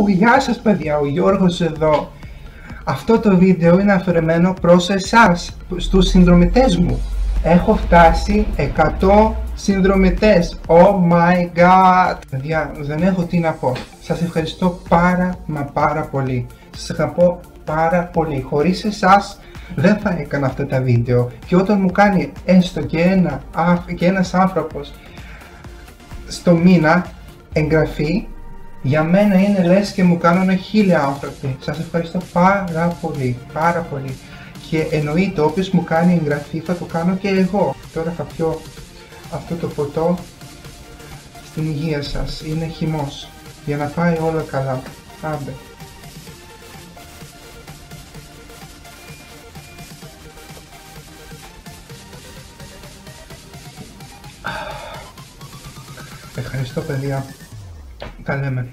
Γεια σας παιδιά, ο Γιώργος εδώ. Αυτό το βίντεο είναι αφιερωμένο προς εσάς, στους συνδρομητές μου. Έχω φτάσει 100 συνδρομητές. Oh my god. Παιδιά, δεν έχω τι να πω. Σας ευχαριστώ πάρα πολύ. Σας αγαπώ πάρα πολύ. Χωρίς εσάς δεν θα έκανα αυτά τα βίντεο. Και όταν μου κάνει έστω και ένας άνθρωπος στο μήνα εγγραφή, για μένα είναι λες και μου κάνουν 1000 άνθρωποι. Σας ευχαριστώ πάρα πολύ. Και εννοείται όποιος μου κάνει εγγραφή θα το κάνω και εγώ. Τώρα θα πιω αυτό το ποτό στην υγεία σας. Είναι χυμός. Για να πάει όλα καλά. Άντε. Ευχαριστώ παιδιά. Τα λέμε.